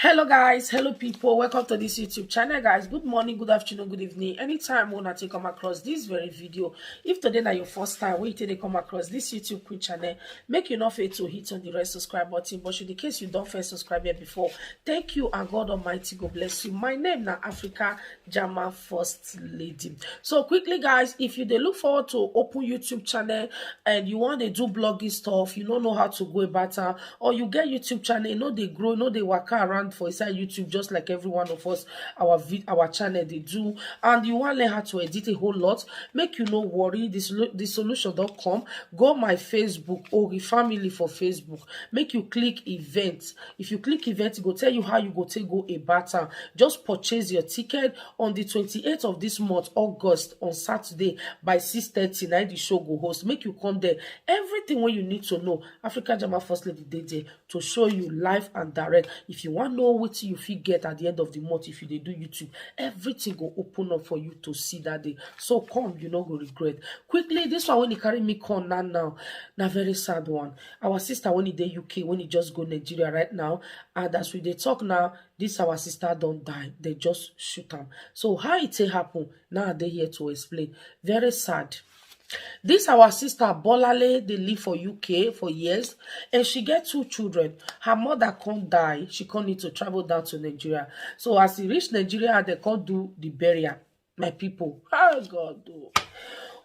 Hello guys, hello people, welcome to this YouTube channel guys. Good morning, good afternoon, good evening. Anytime when I come across this very video, if today na your first time when you come across this YouTube quick channel, make you not fail to hit on the red subscribe button. But should in case you don't first subscribe here before, thank you and God Almighty God bless you. My name na Africa Jama First Lady. So quickly guys, if you dey look forward to open YouTube channel and you want to do blogging stuff, you don't know how to go about it, or you get YouTube channel, you know they grow, you know they work around for inside YouTube just like every one of us, our channel they do, and you want to learn how to edit a whole lot, make you no worry, the solution.com, go my Facebook or family for Facebook, make you click events. If you click events, it go tell you how you go take go about it. Just purchase your ticket on the 28th of this month, August, on Saturday by 6:30. Now the show go host, make you come there. Everything what you need to know, Africa Jama First Lady dey there to show you live and direct. If you want to know what you fit get at the end of the month, if you dey do YouTube, everything go open up for you to see that day. So come, you no go regret. Quickly, this one when he carry me come now, na very sad one. Our sister when he dey UK, when he just go Nigeria right now, and as we dey talk now, this our sister don't die. They just shoot am. So how it happen? Now they here to explain. Very sad. This our sister Bolale, they live for UK for years, and she get 2 children. Her mother can't die. She can't need to travel down to Nigeria. So as he reach Nigeria, they can't do the burial. My people, oh God, oh.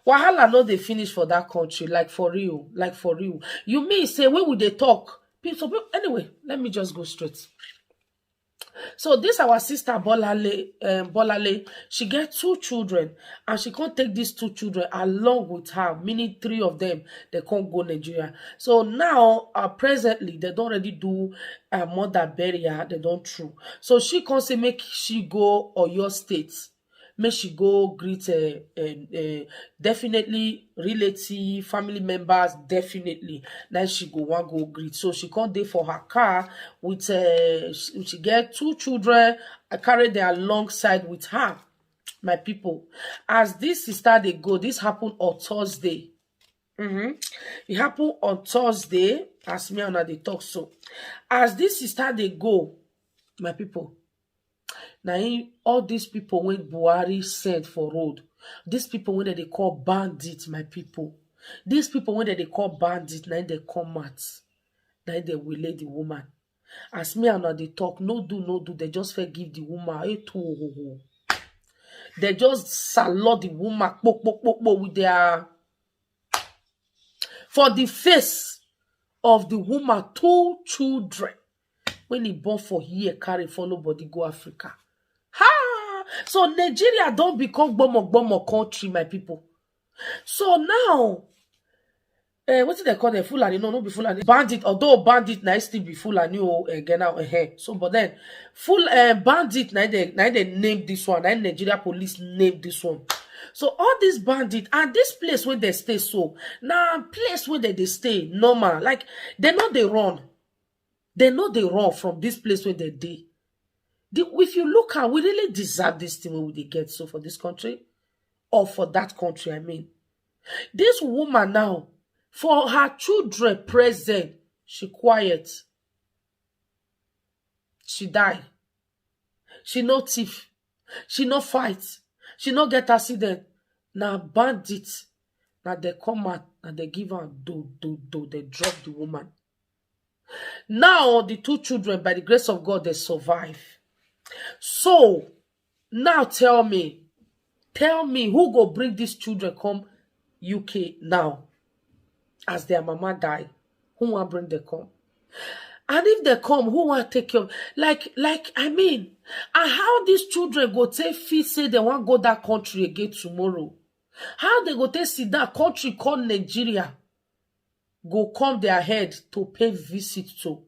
Wahala no they finish for that country, like for real, like for real. You mean say when would they talk? So anyway, let me just go straight. So this our sister Bolale, she get 2 children, and she can't take these 2 children along with her, meaning 3 of them they can't go Nigeria. So now presently they don't already do mother burial, they don't true. So she can't say make she go or your state. Make she go greet definitely relative, family members, definitely. Then she go one go greet. So she can't dey for her car with she get 2 children. I carry them alongside with her. My people, as this sister they go, this happened on Thursday. It happened on Thursday. As me and they talk so. As this sister they go, my people. Now, all these people when Buhari sent for road, these people when they call bandits, my people. These people when they call bandits, now they come out. Now they will lay the woman. As me and they talk, no do, they just forgive the woman. They just salute the woman with their for the face of the woman, 2 children. When he born for here, carry follow body go Africa. Ha! So Nigeria don't become bomo country, my people. So now, what did they call them? Fulani? No, be Fulani. Bandit, although bandit now still be Fulani again now. So, but then bandit now they name this one. Now Nigeria police name this one. So all these bandits and this place where they stay, so now place where they stay normal, like they know they run. They know they run from this place where they dey. If you look at, we really deserve this thing when we get so for this country, or for that country, I mean. This woman now, for her children present, she quiet. She die. She no thief. She no fight. She no get accident. Now bandits. Now they come out and they give her do. They drop the woman. Now the 2 children, by the grace of God, they survive. So now tell me who go bring these children come UK now as their mama die? Who want bring them come? And if they come, who want take care of? Like I mean, and how these children go take fit say they want go that country again tomorrow? How they go take see that country called Nigeria go come their head to pay visit to?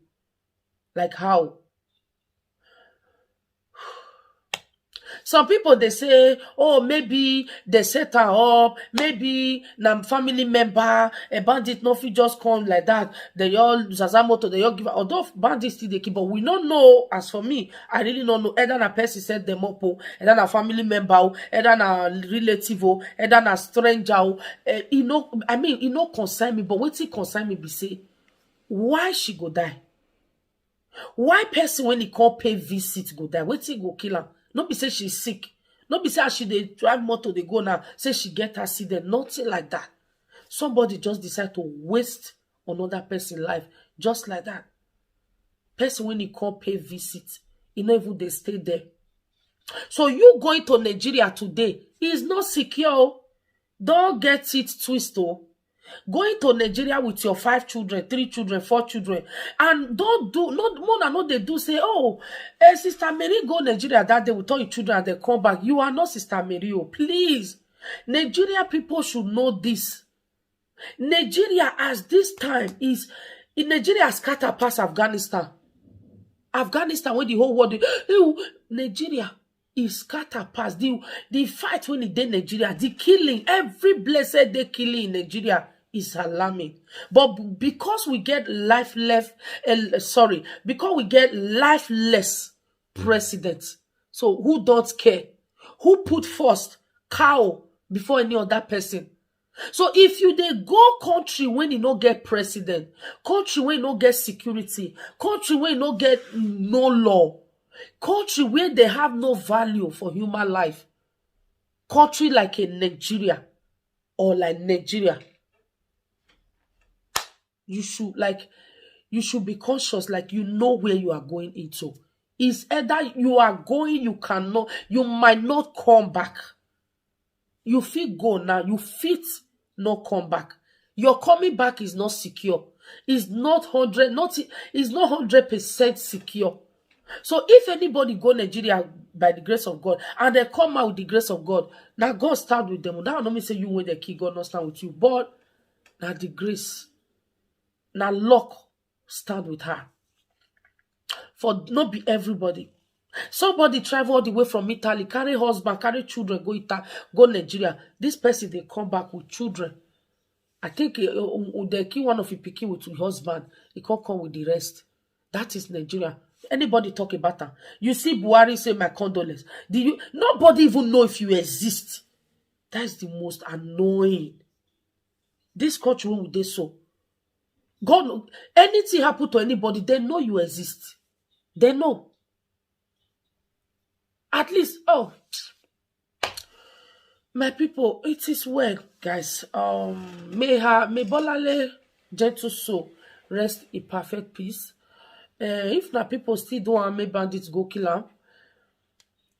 Like how? Some people they say, oh, maybe they set her up, maybe na family member, a bandit no fit just come like that. They all Zazamoto, they all give her. Although bandits still they keep, but we don't know. As for me, I really don't know. Either na person set them up, either na family member, either na relative, either na stranger. You know, I mean, it no concern me, but what it concern me be say, why she go die? Why person when he call pay visit go die? Wetin go kill am? No be say she's sick. No be say as she dey drive motor dey go now, say she get accident. Nothing like that. Somebody just decide to waste another person's life just like that. Person when he call pay visit, he no even dey stay there. So you going to Nigeria today is not secure. Don't get it twisted. Going to Nigeria with your 5 children, 3 children, 4 children, and don't do not more than what they do. Say, oh, Sister Mary go Nigeria that day with all your children and they come back. You are not Sister Mary. Oh, please. Nigeria people should know this. Nigeria as this time is in Nigeria scatter past Afghanistan. Afghanistan when the whole world Nigeria is scatter past the fight when it did Nigeria, the killing, every blessed day killing in Nigeria is alarming. But because we get lifeless president, so who don't care? Who put first cow before any other person? So if you dey go country when you no get president, country when you no get security, country when you no get no law, country where they have no value for human life, country like a Nigeria or like Nigeria, you should be conscious, like you know where you are going into. It's either you are going, you might not come back. You fit go now, you fit not come back. Your coming back is not secure. It's not 100% secure. So if anybody go Nigeria by the grace of God and they come out with the grace of God, now God stand with them. That don't mean say you when the key God not stand with you, but now the grace, now luck stand with her. For not be everybody. Somebody travel all the way from Italy, carry husband, carry children, go Nigeria. This person they come back with children. I think they kill one of the pikin with his husband. He can't come with the rest. That is Nigeria. Anybody talk about that? You see Buhari say my condolence. Nobody even know if you exist. That's the most annoying. This country when they so. God, anything happen to anybody, they know you exist. They know. At least, oh, my people, it is well, guys. May Bolale gentle soul rest in perfect peace. If na people still don't make bandits go kill am,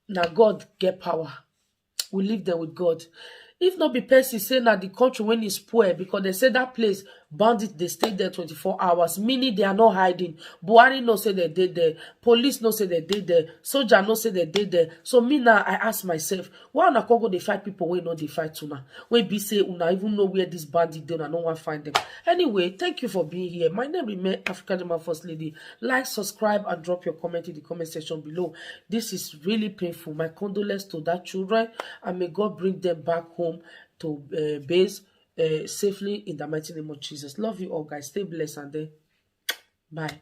na God get power. We leave them with God. If not be person say na the country when it's poor, because they say that place bandits they stay there 24 hours, meaning they are not hiding. Buhari no say they did there, police no say they did there, soldier no say they did there. So me now I ask myself, why una go they fight people when not they fight tuna? When be say una even know where this bandit done, I don't want to find them. Anyway, thank you for being here. My name is African Demand First Lady. Like, subscribe, and drop your comment in the comment section below. This is really painful. My condolences to that children, and may God bring them back home to base safely in the mighty name of Jesus. Love you all, guys. Stay blessed, and then bye.